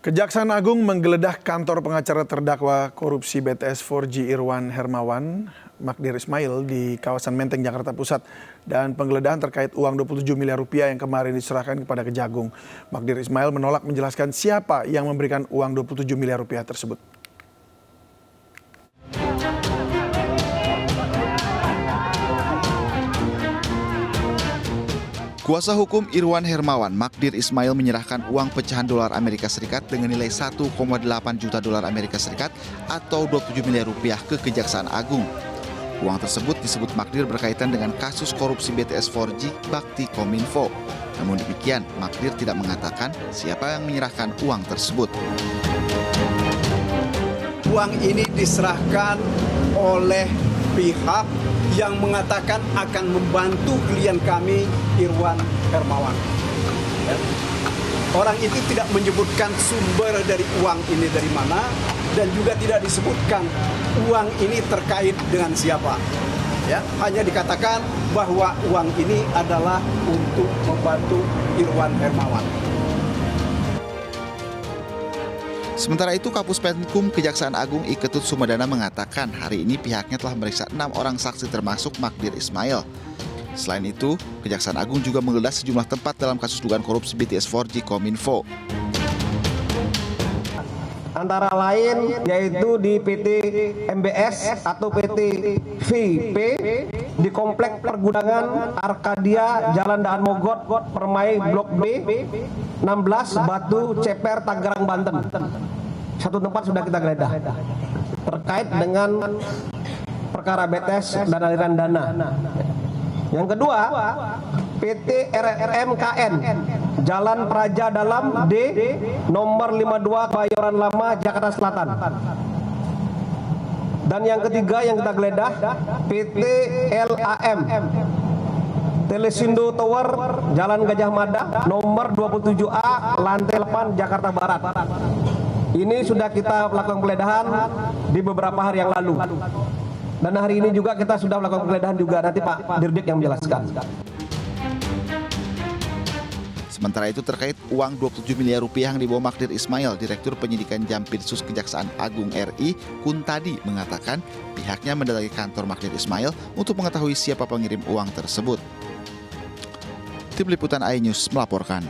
Kejaksaan Agung menggeledah kantor pengacara terdakwa korupsi BTS 4G Irwan Hermawan, Magdir Ismail di kawasan Menteng, Jakarta Pusat. Dan penggeledahan terkait uang 27 miliar rupiah yang kemarin diserahkan kepada Kejagung. Magdir Ismail menolak menjelaskan siapa yang memberikan uang 27 miliar rupiah tersebut. Kuasa hukum Irwan Hermawan, Magdir Ismail menyerahkan uang pecahan dolar Amerika Serikat dengan nilai 1,8 juta dolar Amerika Serikat atau 27 miliar rupiah ke Kejaksaan Agung. Uang tersebut disebut Magdir berkaitan dengan kasus korupsi BTS 4G Bakti Kominfo. Namun demikian, Magdir tidak mengatakan siapa yang menyerahkan uang tersebut. Uang ini diserahkan oleh pihak yang mengatakan akan membantu klien kami, Irwan Hermawan. Orang itu tidak menyebutkan sumber dari uang ini dari mana, dan juga tidak disebutkan uang ini terkait dengan siapa. Hanya dikatakan bahwa uang ini adalah untuk membantu Irwan Hermawan. Sementara itu, Kapus Penkum Kejaksaan Agung I Ketut Sumedana mengatakan hari ini pihaknya telah memeriksa 6 orang saksi termasuk Magdir Ismail. Selain itu, Kejaksaan Agung juga menggeledah sejumlah tempat dalam kasus dugaan korupsi BTS 4G Kominfo. Antara lain yaitu di PT MBS atau PT VIP di Komplek Pergudangan Arkadia Jalan Daan Mogot Permai Blok B 16 Batu Ceper Tangerang Banten. Satu tempat sudah kita geledah terkait dengan perkara BTS dan aliran dana. Yang kedua, PT RRMKN Jalan Praja Dalam D nomor 52 Kebayoran Lama Jakarta Selatan. Dan yang ketiga yang kita geledah PT LAM Telesindo Tower Jalan Gajah Mada nomor 27A lantai 8 Jakarta Barat. Ini sudah kita lakukan penggeledahan di beberapa hari yang lalu. Dan hari ini juga kita sudah melakukan penggeledahan juga, nanti Pak Dirdik yang menjelaskan. Sementara itu terkait uang 27 miliar rupiah yang dibawa Magdir Ismail, Direktur Penyidikan Jampitsus Kejaksaan Agung RI, Kuntadi, mengatakan pihaknya mendatangi kantor Magdir Ismail untuk mengetahui siapa pengirim uang tersebut. Tim Liputan iNews melaporkan.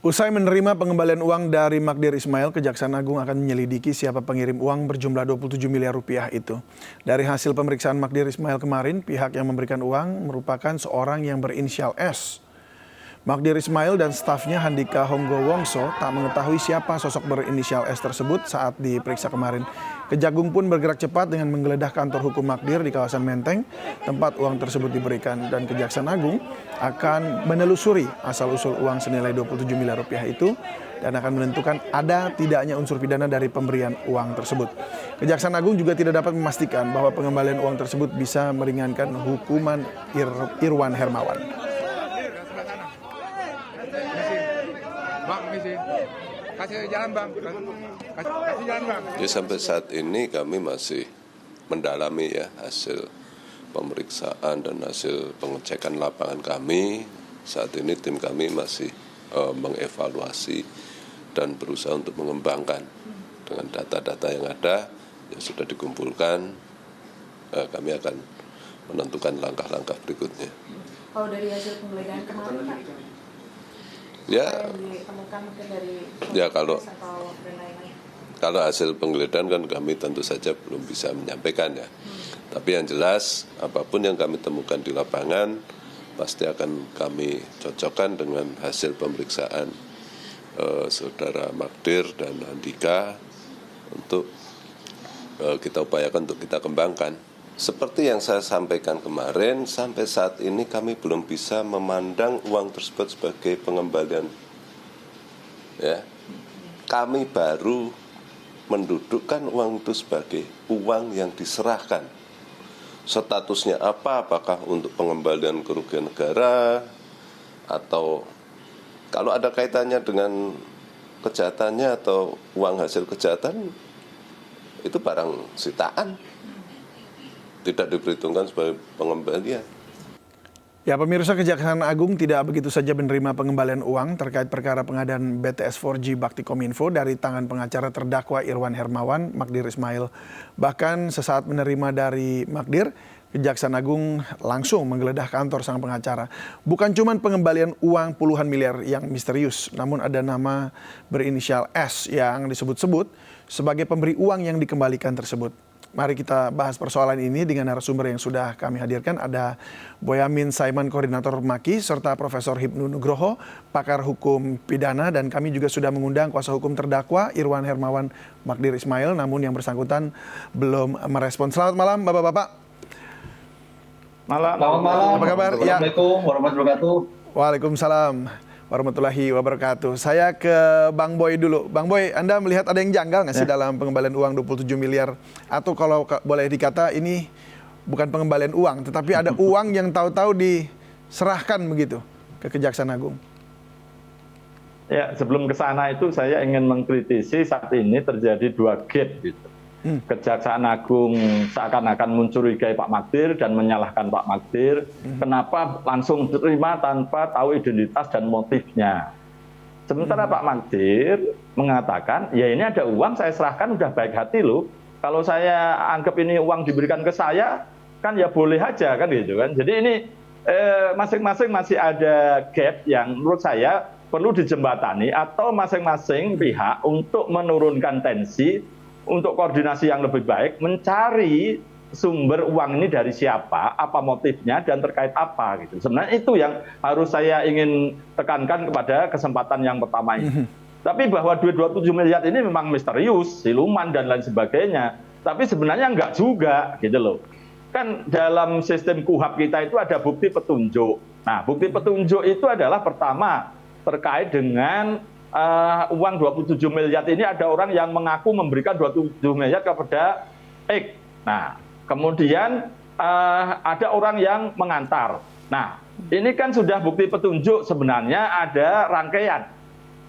Usai menerima pengembalian uang dari Magdir Ismail, Kejaksaan Agung akan menyelidiki siapa pengirim uang berjumlah 27 miliar rupiah itu. Dari hasil pemeriksaan Magdir Ismail kemarin, pihak yang memberikan uang merupakan seorang yang berinisial S. Magdir Ismail dan stafnya Handika Honggo Wongso tak mengetahui siapa sosok berinisial S tersebut saat diperiksa kemarin. Kejagung pun bergerak cepat dengan menggeledah kantor hukum Magdir di kawasan Menteng, tempat uang tersebut diberikan, dan Kejaksaan Agung akan menelusuri asal-usul uang senilai 27 miliar rupiah itu dan akan menentukan ada tidaknya unsur pidana dari pemberian uang tersebut. Kejaksaan Agung juga tidak dapat memastikan bahwa pengembalian uang tersebut bisa meringankan hukuman Irwan Hermawan. Kasih jalan bang. Ya, sampai saat ini kami masih mendalami hasil pemeriksaan dan hasil pengecekan lapangan kami. Saat ini tim kami masih mengevaluasi dan berusaha untuk mengembangkan dengan data-data yang ada yang sudah dikumpulkan. Kami akan menentukan langkah-langkah berikutnya. Kalau dari hasil penggeledahan kemarin, Pak? Kalau hasil penggeledahan kan kami tentu saja belum bisa menyampaikan ya. Tapi yang jelas apapun yang kami temukan di lapangan pasti akan kami cocokkan dengan hasil pemeriksaan saudara Magdir dan Handika untuk kita upayakan untuk kita kembangkan. Seperti yang saya sampaikan kemarin, sampai saat ini kami belum bisa memandang uang tersebut sebagai pengembalian. Ya, kami baru mendudukkan uang itu sebagai uang yang diserahkan. Statusnya apa? Apakah untuk pengembalian kerugian negara atau kalau ada kaitannya dengan kejahatannya atau uang hasil kejahatan itu barang sitaan. Tidak diperhitungkan sebagai pengembalian. Ya, pemirsa, Kejaksaan Agung tidak begitu saja menerima pengembalian uang terkait perkara pengadaan BTS 4G Baktikominfo dari tangan pengacara terdakwa Irwan Hermawan, Magdir Ismail. Bahkan sesaat menerima dari Magdir, Kejaksaan Agung langsung menggeledah kantor sang pengacara. Bukan cuma pengembalian uang puluhan miliar yang misterius, namun ada nama berinisial S yang disebut-sebut sebagai pemberi uang yang dikembalikan tersebut. Mari kita bahas persoalan ini dengan narasumber yang sudah kami hadirkan. Ada Boyamin Saiman, Koordinator MAKI, serta Profesor Hipnu Nugroho, pakar hukum pidana. Dan kami juga sudah mengundang kuasa hukum terdakwa Irwan Hermawan, Magdir Ismail, namun yang bersangkutan belum merespon. Selamat malam Bapak-Bapak. Selamat malam. Apa kabar? Assalamualaikum warahmatullahi wabarakatuh. Waalaikumsalam warahmatullahi wabarakatuh. Saya ke Bang Boy dulu. Bang Boy, Anda melihat ada yang janggal nggak sih dalam pengembalian uang 27 miliar? Atau kalau boleh dikata ini bukan pengembalian uang, tetapi ada uang yang tahu-tahu diserahkan begitu ke Kejaksaan Agung? Ya, sebelum ke sana itu saya ingin mengkritisi saat ini terjadi dua gap gitu. Kejaksaan Agung seakan-akan mencurigai Pak Magdir dan menyalahkan Pak Magdir. Kenapa langsung terima tanpa tahu identitas dan motifnya? Sementara Pak Magdir mengatakan, ya ini ada uang saya serahkan udah baik hati loh. Kalau saya anggap ini uang diberikan ke saya, kan ya boleh aja kan gitu kan. Jadi ini masing-masing masih ada gap yang menurut saya perlu dijembatani atau masing-masing pihak untuk menurunkan tensi, untuk koordinasi yang lebih baik, mencari sumber uang ini dari siapa, apa motifnya, dan terkait apa gitu. Sebenarnya itu yang harus saya ingin tekankan kepada kesempatan yang pertama ini. Tapi bahwa duit 27 miliar ini memang misterius, siluman dan lain sebagainya. Tapi sebenarnya enggak juga gitu loh. Kan dalam sistem KUHAP kita itu ada bukti petunjuk. Nah, bukti petunjuk itu adalah pertama terkait dengan uang 27 miliar ini ada orang yang mengaku memberikan 27 miliar kepada X. Nah, kemudian ada orang yang mengantar. Nah, ini kan sudah bukti petunjuk, sebenarnya ada rangkaian.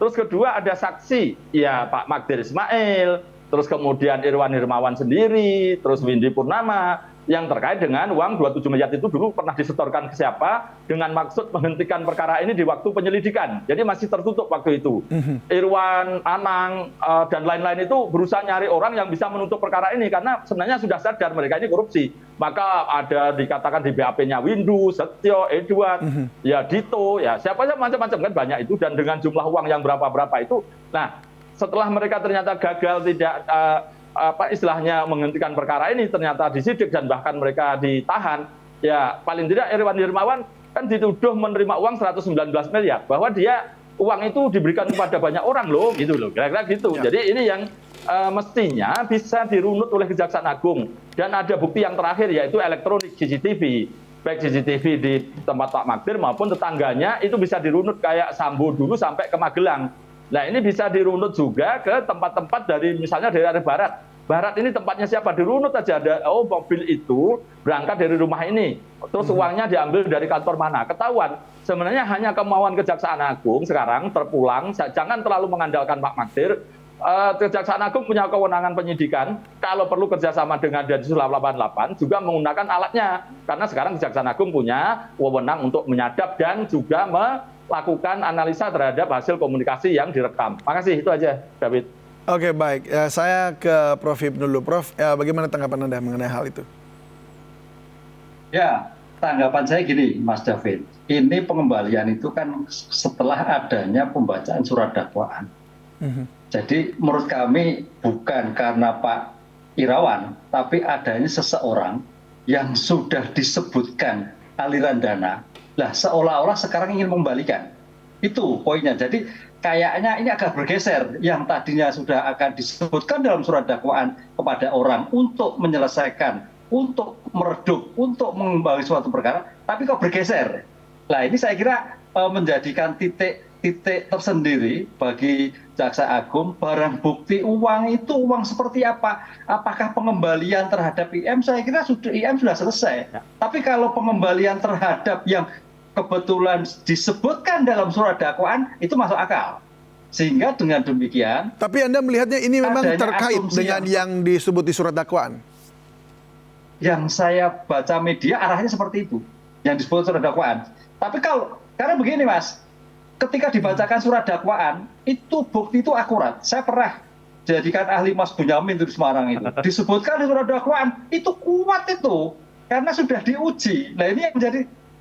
Terus kedua ada saksi, ya Pak Magdir Ismail, terus kemudian Irwan Hermawan sendiri, terus Windy Purnama, yang terkait dengan uang 27 miliar itu dulu pernah disetorkan ke siapa dengan maksud menghentikan perkara ini di waktu penyelidikan. Jadi masih tertutup waktu itu. Irwan, Anang, dan lain-lain itu berusaha nyari orang yang bisa menutup perkara ini karena sebenarnya sudah sadar mereka ini korupsi. Maka ada dikatakan di BAP-nya Windu, Setio, Edward, ya Dito, ya siapa saja macam-macam kan banyak itu, dan dengan jumlah uang yang berapa-berapa itu. Nah, setelah mereka ternyata gagal tidak istilahnya menghentikan perkara ini, ternyata disidik dan bahkan mereka ditahan, ya paling tidak Irwan Hermawan kan dituduh menerima uang 119 miliar, bahwa dia uang itu diberikan kepada banyak orang loh, gitu loh, kira-kira gitu. Ya. Jadi ini yang mestinya bisa dirunut oleh Kejaksaan Agung. Dan ada bukti yang terakhir yaitu elektronik CCTV, baik CCTV di tempat Pak Magdir maupun tetangganya itu bisa dirunut kayak Sambo dulu sampai ke Magelang. Nah ini bisa dirunut juga ke tempat-tempat dari misalnya dari area barat. Barat ini tempatnya siapa? Dirunut aja ada, oh mobil itu berangkat dari rumah ini. Terus uangnya diambil dari kantor mana? Ketahuan. Sebenarnya hanya kemauan Kejaksaan Agung sekarang terpulang. Jangan terlalu mengandalkan Pak Magdir. Kejaksaan Agung punya kewenangan penyidikan. Kalau perlu kerjasama dengan Densus 88 juga menggunakan alatnya. Karena sekarang Kejaksaan Agung punya wewenang untuk menyadap dan juga melakukan analisa terhadap hasil komunikasi yang direkam. Makasih, itu aja, David. Oke, baik. Saya ke Prof. Hipnu dulu. Prof, bagaimana tanggapan Anda mengenai hal itu? Ya, tanggapan saya gini, Mas David. Ini pengembalian itu kan setelah adanya pembacaan surat dakwaan. Jadi menurut kami bukan karena Pak Irawan, tapi adanya seseorang yang sudah disebutkan aliran dana. Lah seolah-olah sekarang ingin mengembalikan. Itu poinnya. Jadi kayaknya ini agak bergeser. Yang tadinya sudah akan disebutkan dalam surat dakwaan kepada orang untuk menyelesaikan, untuk meredup, untuk mengembalikan suatu perkara, tapi kok bergeser. Nah ini saya kira menjadikan titik tersendiri bagi Jaksa Agung. Barang bukti uang itu uang seperti apa? Apakah pengembalian terhadap IM? Saya kira IM sudah selesai. Tapi kalau pengembalian terhadap yang kebetulan disebutkan dalam surat dakwaan itu masuk akal. Sehingga dengan demikian. Tapi Anda melihatnya ini memang terkait dengan yang disebut di surat dakwaan? Yang saya baca media arahnya seperti itu. yang disebut surat dakwaan. Tapi karena begini Mas, ketika dibacakan surat dakwaan, itu bukti itu akurat. Saya pernah jadikan ahli Mas Bunyamin di Semarang itu. Disebutkan di surat dakwaan, itu kuat itu. Karena sudah diuji. Nah ini yang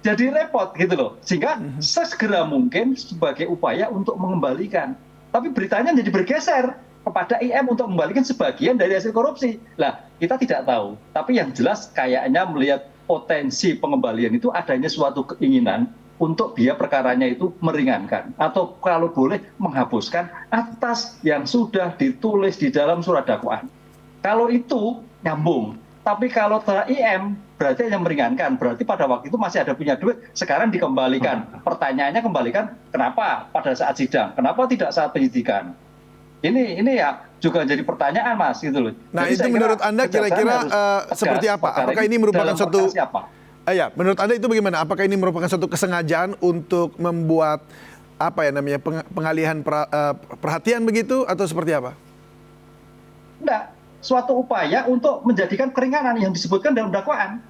jadi repot gitu loh. Sehingga sesegera mungkin sebagai upaya untuk mengembalikan. Tapi beritanya jadi bergeser kepada IM untuk membalikan sebagian dari hasil korupsi. Lah, kita tidak tahu. Tapi yang jelas kayaknya melihat potensi pengembalian itu adanya suatu keinginan untuk biaya perkaranya itu meringankan. Atau kalau boleh menghapuskan atas yang sudah ditulis di dalam surat dakwaan. Kalau itu nyambung. Tapi kalau terhadap IM berarti hanya meringankan. Berarti pada waktu itu masih ada punya duit, sekarang dikembalikan. Pertanyaannya kembalikan, kenapa pada saat sidang? Kenapa tidak saat penyidikan? Ini ya juga jadi pertanyaan Mas gitu loh. Nah, jadi itu menurut Anda kira-kira seperti apa? Apakah ini merupakan suatu ya, menurut Anda itu bagaimana? Apakah ini merupakan suatu kesengajaan untuk membuat apa ya namanya pengalihan perhatian begitu atau seperti apa? Enggak, suatu upaya untuk menjadikan keringanan yang disebutkan dalam dakwaan.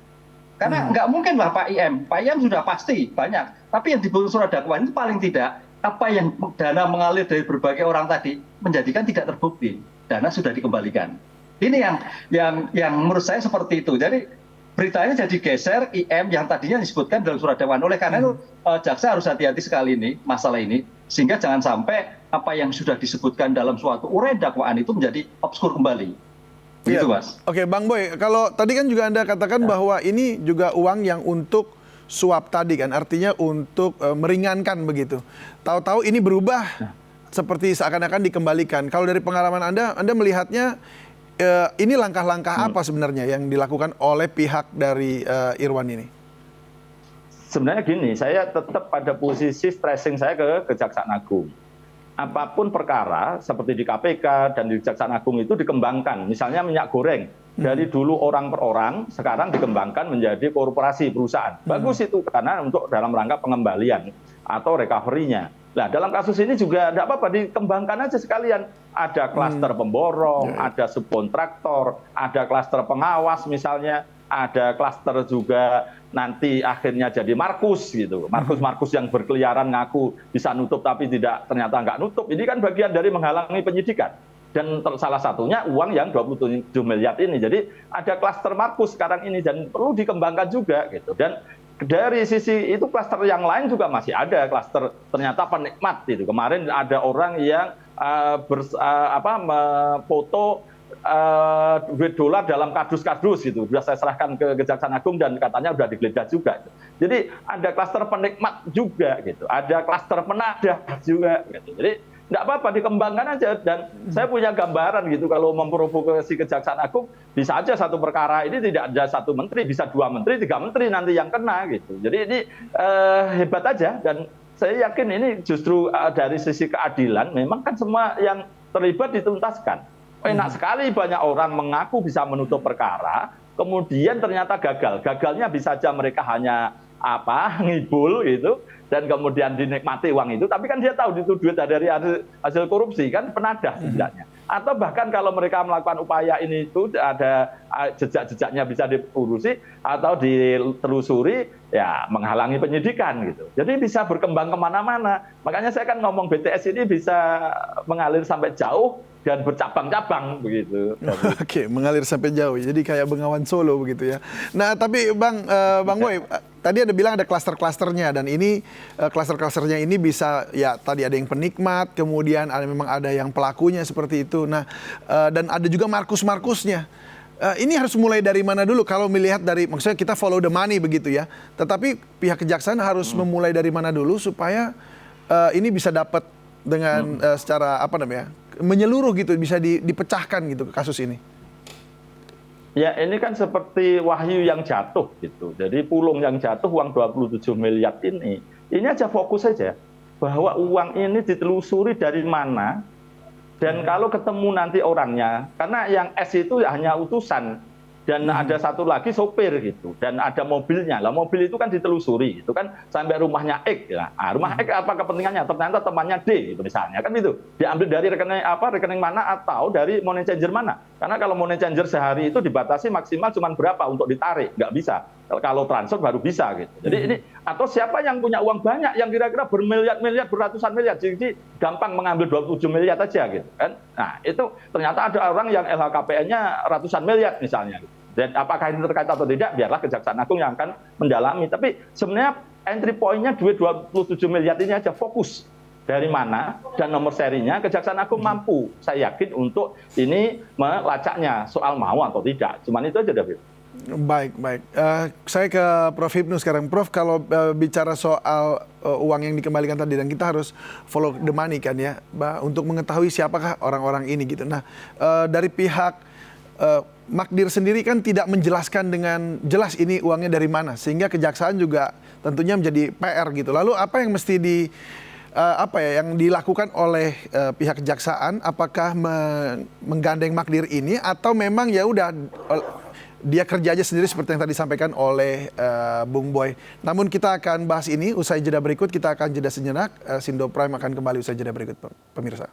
Karena nggak mungkin lah Pak IM sudah pasti banyak. Tapi yang disebut surat dakwaan itu paling tidak apa yang dana mengalir dari berbagai orang tadi menjadikan tidak terbukti. Dana sudah dikembalikan. Ini yang menurut saya seperti itu. Jadi beritanya jadi geser IM yang tadinya disebutkan dalam surat dakwaan. Oleh karena itu jaksa harus hati-hati sekali ini masalah ini sehingga jangan sampai apa yang sudah disebutkan dalam suatu uraian dakwaan itu menjadi obskur kembali. Begitu Mas. Oke, Bang Boy, kalau tadi kan juga Anda katakan bahwa ini juga uang yang untuk suap tadi kan, artinya untuk meringankan begitu. Tahu-tahu ini berubah seperti seakan-akan dikembalikan. Kalau dari pengalaman Anda melihatnya ini langkah-langkah apa sebenarnya yang dilakukan oleh pihak dari Irwan ini? Sebenarnya gini, saya tetap pada posisi stressing saya ke Kejaksaan Agung. Apapun perkara seperti di KPK dan di Kejaksaan Agung itu dikembangkan. Misalnya minyak goreng. Dari dulu orang per orang, sekarang dikembangkan menjadi korporasi perusahaan. Bagus itu karena untuk dalam rangka pengembalian atau recovery-nya. Nah, dalam kasus ini juga tidak apa-apa, dikembangkan aja sekalian. Ada klaster pemborong, ada subkontraktor, ada klaster pengawas misalnya, ada klaster juga nanti akhirnya jadi Markus gitu. Markus yang berkeliaran ngaku bisa nutup tapi ternyata nggak nutup. Ini kan bagian dari menghalangi penyidikan. Dan salah satunya uang yang 27 miliar ini. Jadi ada klaster Markus sekarang ini dan perlu dikembangkan juga gitu. Dan dari sisi itu klaster yang lain juga masih ada klaster ternyata penikmat itu. Kemarin ada orang yang foto duit dolar dalam kardus-kardus gitu. Sudah saya serahkan ke Kejaksaan Agung dan katanya sudah digeledah juga. Jadi ada klaster penikmat juga gitu. Ada klaster penadah juga gitu. Jadi nggak apa-apa, dikembangkan aja. Dan saya punya gambaran gitu, kalau memprovokasi Kejaksaan Agung, bisa aja satu perkara ini tidak ada satu menteri, bisa 2 menteri, 3 menteri nanti yang kena gitu. Jadi ini hebat aja, dan saya yakin ini justru dari sisi keadilan, memang kan semua yang terlibat dituntaskan. Enak sekali banyak orang mengaku bisa menutup perkara, kemudian ternyata gagal. Gagalnya bisa aja mereka hanya ngibul gitu, dan kemudian dinikmati uang itu, tapi kan dia tahu itu duit dari hasil korupsi, kan penadah setidaknya. Atau bahkan kalau mereka melakukan upaya ini itu ada jejak-jejaknya bisa diurusi atau ditelusuri, ya menghalangi penyidikan gitu. Jadi bisa berkembang kemana-mana. Makanya saya kan ngomong BTS ini bisa mengalir sampai jauh dan bercabang-cabang begitu. Oke, mengalir sampai jauh. Jadi kayak Bengawan Solo begitu ya. Nah, tapi Bang Boy, tadi ada bilang ada klaster-klasternya, dan ini klaster-klasternya ini bisa ya tadi ada yang penikmat, kemudian memang ada yang pelakunya seperti itu. Nah, dan ada juga Markus-Markusnya. Ini harus mulai dari mana dulu kalau melihat dari, maksudnya kita follow the money begitu ya. Tetapi pihak kejaksaan harus memulai dari mana dulu supaya ini bisa dapat dengan secara menyeluruh gitu, bisa dipecahkan gitu kasus ini. Ya, ini kan seperti wahyu yang jatuh gitu. Jadi pulung yang jatuh, uang 27 miliar ini aja fokus saja bahwa uang ini ditelusuri dari mana, dan kalau ketemu nanti orangnya, karena yang S itu hanya utusan, dan ada satu lagi sopir gitu, dan ada mobilnya. Lah mobil itu kan ditelusuri, itu kan sampai rumahnya X. Ya. Rumah X apa kepentingannya? Ternyata temannya D, gitu misalnya kan itu diambil dari rekening mana atau dari money changer mana. Karena kalau money changer sehari itu dibatasi maksimal cuma berapa untuk ditarik, nggak bisa. Kalau transfer baru bisa gitu. Jadi ini atau siapa yang punya uang banyak yang kira-kira bermiliar-miliar, beratusan miliar, jadi gampang mengambil 27 miliar aja gitu kan. Nah itu ternyata ada orang yang LHKPN-nya ratusan miliar misalnya. Dan apakah ini terkait atau tidak, biarlah Kejaksaan Agung yang akan mendalami. Tapi sebenarnya entry point-nya duit 27 miliar ini aja, fokus. Dari mana dan nomor serinya Kejaksaan Agung mampu, saya yakin untuk ini melacaknya soal mau atau tidak. Cuman itu aja David. Baik. Saya ke Prof. Hipnu sekarang. Prof, kalau bicara soal uang yang dikembalikan tadi, dan kita harus follow the money kan ya, untuk mengetahui siapakah orang-orang ini gitu. Nah, dari pihak Magdir sendiri kan tidak menjelaskan dengan jelas ini uangnya dari mana, sehingga kejaksaan juga tentunya menjadi PR gitu. Lalu apa yang mesti yang dilakukan oleh pihak kejaksaan? Apakah menggandeng Magdir ini atau memang ya udah dia kerja aja sendiri seperti yang tadi disampaikan oleh Bung Boy? Namun kita akan bahas ini usai jeda berikut. Kita akan jeda sejenak. Sindo Prime akan kembali usai jeda berikut, pemirsa.